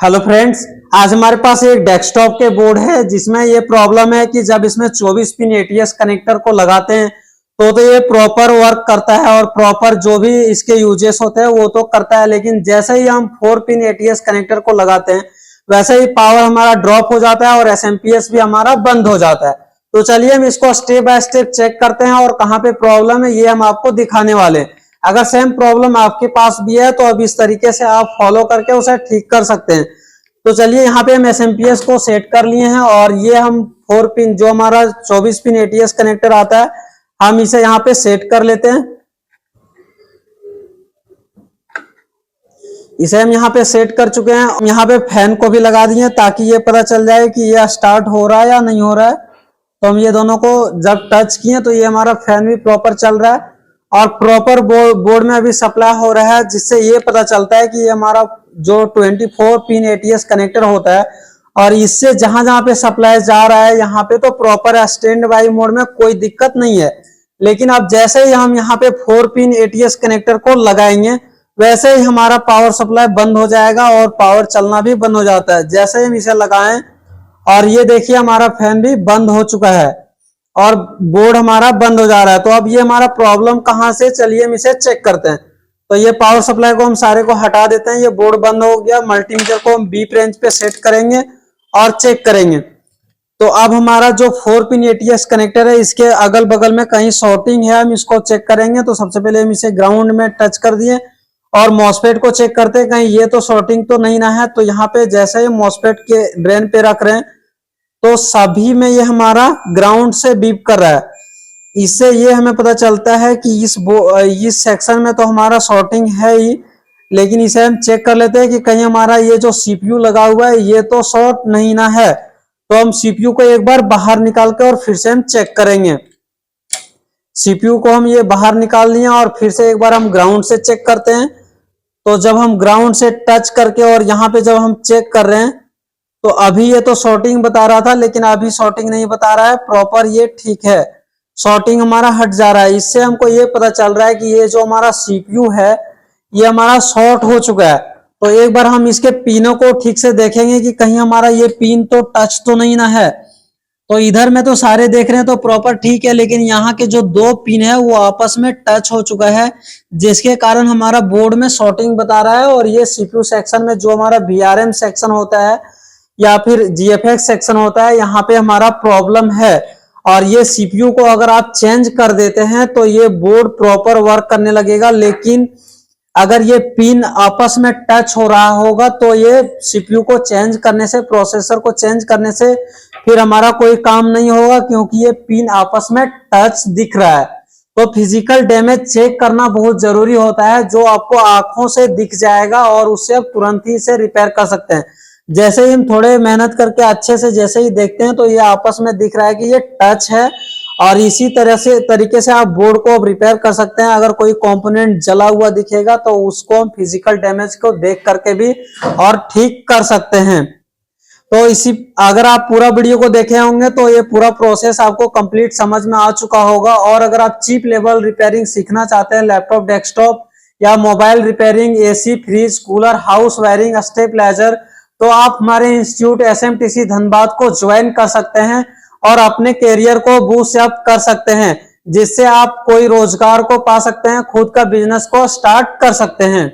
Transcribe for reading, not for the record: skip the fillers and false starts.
Hello friends, आज हमारे पास एक डेस्कटॉप के बोर्ड है जिसमें ये प्रॉब्लम है कि जब इसमें 24 पिन एटीएस कनेक्टर को लगाते हैं तो ये प्रॉपर वर्क करता है और प्रॉपर जो भी इसके यूजेस होते हैं वो तो करता है, लेकिन जैसे ही हम 4 पिन एटीएस कनेक्टर को लगाते हैं वैसे ही पावर हमारा ड्रॉप हो जाता है और एसएमपीएस भी हमारा बंद हो जाता है। तो चलिए हम इसको स्टेप बाय स्टेप चेक करते हैं और कहाँ पे प्रॉब्लम है ये हम आपको दिखाने वाले हैं। अगर सेम प्रॉब्लम आपके पास भी है तो अब इस तरीके से आप फॉलो करके उसे ठीक कर सकते हैं। तो चलिए यहाँ पे हम एसएमपीएस को सेट कर लिए हैं और ये हम 4 पिन जो हमारा 24 पिन एटीएस कनेक्टर आता है हम इसे यहाँ पे सेट कर लेते हैं। इसे हम यहाँ पे सेट कर चुके हैं। यहाँ पे फैन को भी लगा दिए ताकि ये पता चल जाए कि ये स्टार्ट हो रहा है या नहीं हो रहा है। तो हम ये दोनों को जब टच किए तो ये हमारा फैन भी प्रॉपर चल रहा है और प्रॉपर बोर्ड में अभी सप्लाई हो रहा है, जिससे ये पता चलता है कि ये हमारा जो 24 पिन एटीएस कनेक्टर होता है और इससे जहां जहां पे सप्लाई जा रहा है यहाँ पे तो प्रॉपर स्टैंड बाई मोड में कोई दिक्कत नहीं है। लेकिन अब जैसे ही हम यहाँ पे 4 पिन एटीएस कनेक्टर को लगाएंगे वैसे ही हमारा पावर सप्लाई बंद हो जाएगा और पावर चलना भी बंद हो जाता है। जैसे ही हम इसे लगाएं और ये देखिए हमारा फैन भी बंद हो चुका है और बोर्ड हमारा बंद हो जा रहा है। तो अब ये हमारा प्रॉब्लम कहां से, चलिए हम इसे चेक करते हैं। तो ये पावर सप्लाई को हम सारे को हटा देते हैं, ये बोर्ड बंद हो गया। मल्टीमीटर को हम बीप रेंज पे सेट करेंगे और चेक करेंगे। तो अब हमारा जो 4 पिन एटीएस कनेक्टर है इसके अगल बगल में कहीं शॉर्टिंग है, हम इसको चेक करेंगे। तो सबसे पहले हम इसे ग्राउंड में टच कर दिए और मॉसफेट को चेक करते हैं कहीं ये तो शॉर्टिंग तो नहीं ना है। तो यहाँ पे जैसे ही मॉसफेट के ड्रेन पे रख रहे हैं तो सभी में ये हमारा ग्राउंड से बीप कर रहा है। इससे ये हमें पता चलता है कि इस सेक्शन में तो हमारा शॉर्टिंग है ही, लेकिन इसे हम चेक कर लेते हैं कि कहीं हमारा ये जो सीपीयू लगा हुआ है ये तो शॉर्ट नहीं ना है। तो हम सीपीयू को एक बार बाहर निकाल के और फिर से हम चेक करेंगे। सीपीयू को हम ये बाहर निकाल लिए और फिर से एक बार हम ग्राउंड से चेक करते हैं। तो जब हम ग्राउंड से टच करके और यहाँ पे जब हम चेक कर रहे हैं तो अभी ये तो शॉर्टिंग बता रहा था लेकिन अभी शॉर्टिंग नहीं बता रहा है, प्रॉपर ये ठीक है, शॉर्टिंग हमारा हट जा रहा है। इससे हमको ये पता चल रहा है कि ये जो हमारा सीपीयू है ये हमारा शॉर्ट हो चुका है। तो एक बार हम इसके पिनों को ठीक से देखेंगे कि कहीं हमारा ये पिन तो टच तो नहीं ना है। तो इधर में तो सारे देख रहे हैं तो प्रॉपर ठीक है, लेकिन यहाँ के जो 2 पिन है वो आपस में टच हो चुका है जिसके कारण हमारा बोर्ड में शॉर्टिंग बता रहा है। और ये सीपीयू सेक्शन में जो हमारा वीआरएम सेक्शन होता है या फिर जीएफएक्स सेक्शन होता है यहाँ पे हमारा प्रॉब्लम है। और ये सीपीयू को अगर आप चेंज कर देते हैं तो ये बोर्ड प्रॉपर वर्क करने लगेगा, लेकिन अगर ये पिन आपस में टच हो रहा होगा तो ये सीपीयू को चेंज करने से, प्रोसेसर को चेंज करने से फिर हमारा कोई काम नहीं होगा, क्योंकि ये पिन आपस में टच दिख रहा है। तो फिजिकल डैमेज चेक करना बहुत जरूरी होता है जो आपको आंखों से दिख जाएगा और उससे आप तुरंत ही इसे रिपेयर कर सकते हैं। जैसे ही हम थोड़े मेहनत करके अच्छे से जैसे ही देखते हैं तो ये आपस में दिख रहा है कि ये टच है और इसी तरीके से आप बोर्ड को अब रिपेयर कर सकते हैं। अगर कोई कंपोनेंट जला हुआ दिखेगा तो उसको हम फिजिकल डैमेज को देख करके भी और ठीक कर सकते हैं। तो अगर आप पूरा वीडियो को देखे होंगे तो ये पूरा प्रोसेस आपको कंप्लीट समझ में आ चुका होगा। और अगर आप चीप लेवल रिपेयरिंग सीखना चाहते हैं, लैपटॉप, डेस्कटॉप या mobile repairing, AC, fridge, cooler, house wiring, stabiliser, तो आप हमारे इंस्टीट्यूट एसएमटीसी धनबाद को ज्वाइन कर सकते हैं और अपने कैरियर को बूस्ट अप कर सकते हैं, जिससे आप कोई रोजगार को पा सकते हैं, खुद का बिजनेस को स्टार्ट कर सकते हैं।